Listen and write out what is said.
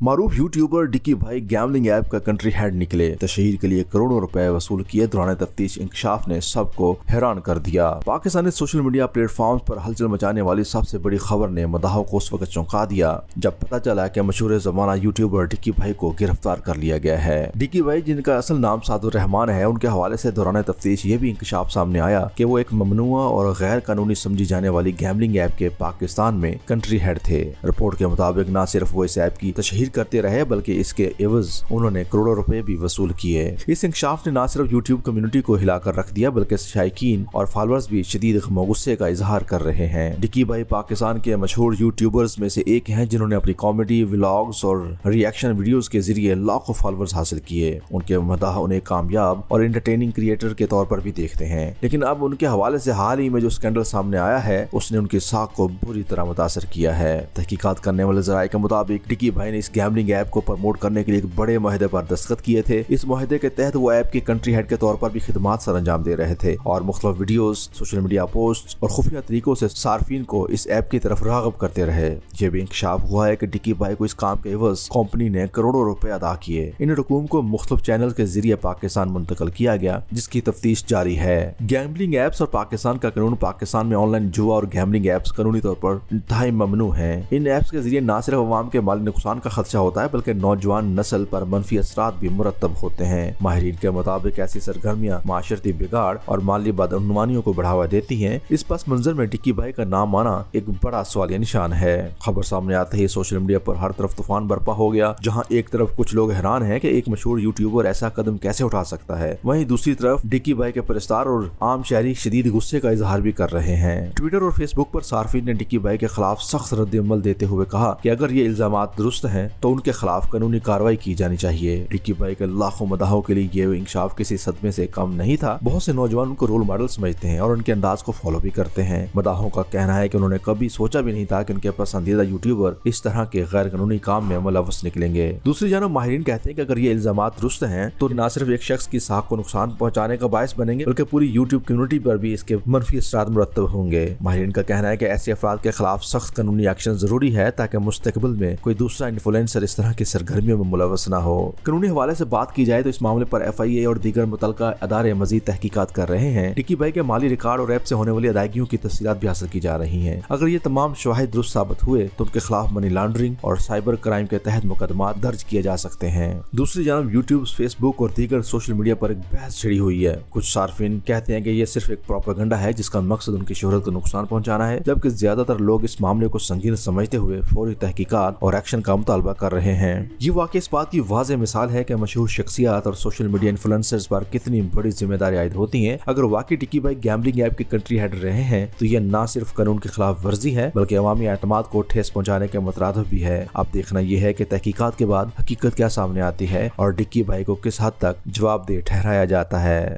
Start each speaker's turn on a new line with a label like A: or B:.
A: मारूफ YouTuber dickey भाई gambling app का country head निकले। तशहीर के लिए करोड़ों रुपए वसूल किए। दौरान तफ्तीश इंकशाफ ने सबको हैरान कर दिया। पाकिस्तानी सोशल मीडिया प्लेटफॉर्म पर हलचल मचाने वाली सबसे बड़ी खबर ने मदाहों को उस वक्त चौंका दिया जब पता चला कि मशहूर जमाना यूट्यूबर डिकी भाई को गिरफ्तार कर लिया गया है। डिकी भाई, जिनका असल नाम सादुर रहमान है, उनके हवाले से दौरान तफ्तीश ये भी इंकशाफ सामने आया कि वो एक ममनुआ और गैर कानूनी समझी जाने वाली गैमलिंग ऐप के पाकिस्तान में कंट्री हेड थे। रिपोर्ट के मुताबिक न सिर्फ वो इस ऐप की तशहीर करते रहे बल्कि इसके एवज उन्होंने करोड़ों रुपए भी वसूल किए। इस इंकशाफ ने न सिर्फ यूट्यूब कम्युनिटी को हिलाकर रख दिया बल्कि शायकीन और फॉलोअर्स भी शदीद गुस्से का इजहार कर रहे हैं। डिकी भाई पाकिस्तान के मशहूर यूट्यूबर्स में से एक हैं जिन्होंने अपनी कॉमेडी व्लॉग्स और रिएक्शन वीडियोस के जरिए लाखों फॉलोअर्स हासिल किए। उनके मदाह उन्हें कामयाब और एंटरटेनिंग क्रिएटर के तौर पर भी देखते हैं, लेकिन अब उनके हवाले से हाल ही में जो स्कैंडल सामने आया है उसने उनकी साख को बुरी तरह मुतासर किया है। तहकीकात करने वाले जराये के मुताबिक डिकी भाई ने इस गैमलिंग ऐप को प्रमोट करने के लिए एक बड़े मुआहदे पर दस्तखत किए थे। इस मुआहदे के तहत वो ऐप के कंट्री हेड के तौर पर भी खिदमात सर अंजाम दे रहे थे और मुख्तलिफ वीडियोस, सोशल मीडिया पोस्ट और खुफिया तरीकों से सार्फिन को इस ऐप की तरफ राग़िब करते रहे। ये भी इंकशाफ हुआ है कि डिकी भाई को इस काम के एवज कंपनी ने करोड़ों रुपए अदा किए। इन रकूम को मुख्तलिफ चैनल के जरिए पाकिस्तान मुंतकिल किया गया, जिसकी तफ्तीश जारी है। गैमलिंग एप्स और पाकिस्तान का कानून। पाकिस्तान में ऑनलाइन जुआ और गैमलिंग एप्स कानूनी तौर पर इंतहाई ममनू है। इन एप्स के जरिए न सिर्फ अवाम के माली नुकसान का खदशा होता है बल्कि नौजवान नस्ल पर मनफी असरात भी मुरतब होते हैं। माहिरीन के मुताबिक ऐसी सरगर्मियां माशरती बिगाड़ और माली बदअमनियों को बढ़ावा देती हैं। इस पस मंजर में डिकी भाई का नाम आना एक बड़ा सवालिया निशान है। खबर सामने आते ही सोशल मीडिया पर हर तरफ तूफान बरपा हो गया। जहां एक तरफ कुछ लोग हैरान हैं कि एक मशहूर यूट्यूबर ऐसा कदम कैसे उठा सकता है, वहीं दूसरी तरफ डिकी भाई के परस्तार और आम शहरी शदीद गुस्से का इजहार भी कर रहे हैं। ट्विटर और फेसबुक पर सार्फिन ने डिकी भाई के खिलाफ सख्त रद्द-ए-अमल देते हुए कहा कि अगर ये इल्जामात दुरुस्त हैं तो उनके खिलाफ कानूनी कार्रवाई की जानी चाहिए। डिकी भाई के लाखों मदाहों के लिए ये इंकशाफ किसी सदमे से कम नहीं था। बहुत से नौजवान उनको रोल मॉडल समझते हैं और उनके अंदाज को फॉलो भी करते हैं। मदाहों का कहना है कि उन्होंने कभी सोचा भी नहीं था कि उनके पसंदीदा यूट्यूबर इस तरह के गैर कानूनी काम में मुलव्वस निकलेंगे। दूसरी जानब माहिरीन कहते हैं कि अगर ये इल्जामात दुरुस्त हैं तो न सिर्फ एक शख्स की साख को नुकसान पहुंचाने का बायस बनेंगे बल्कि पूरी यूट्यूब कम्युनिटी पर भी इसके मनफी असरात मुरतब होंगे। माहिरीन का कहना है कि ऐसे अफराद के खिलाफ सख्त कानूनी एक्शन जरूरी है ताकि मुस्तकबिल में कोई दूसरा इन्फ्लुएंसर इस तरह की सरगर्मियों में मुलव्वस न हो। कानूनी हवाले से बात की जाए तो इस मामले पर FIA और दीगर मुतल्लिका अदारे मजीद तहकीकात कर रहे हैं। डिकी भाई के माली रिकॉर्ड और ऐप से होने वाली अदायगियों की तफसीलात भी हासिल की जा रही हैं। अगर ये तमाम शवाहिद दुरुस्त साबित हुए तो उनके खिलाफ मनी लॉन्ड्रिंग और साइबर क्राइम के तहत मुकदमा दर्ज किए जा सकते हैं। दूसरी जानब यूट्यूब, फेसबुक और दीगर सोशल मीडिया पर एक बहस छिड़ी हुई है। कुछ सार्फिन कहते हैं कि ये सिर्फ एक प्रोपेगेंडा है जिसका मकसद उनकी शोहरत को नुकसान पहुंचाना है, जबकि ज्यादातर लोग इस मामले को संगीन समझते हुए फौरी तहकीकात और एक्शन का मुतालबा कर रहे हैं। ये वाकई इस बात की वाज़ेह मिसाल है कि मशहूर शख्सियत और सोशल मीडिया इन्फ्लुएंसर्स पर कितनी बड़ी जिम्मेदारी आयद होती है। अगर वाकई डिकी भाई गैमलिंग ऐप के कंट्री हेड रहे हैं तो यह न सिर्फ कानून के खिलाफ वर्जी है बल्कि अवामी एतमाद को ठेस पहुंचाने के मुतरादिफ भी है। अब देखना यह है कि तहकीकात के बाद हकीकत क्या सामने आती है और डिकी भाई को किस हद तक जवाबदेह ठहराया जाता है।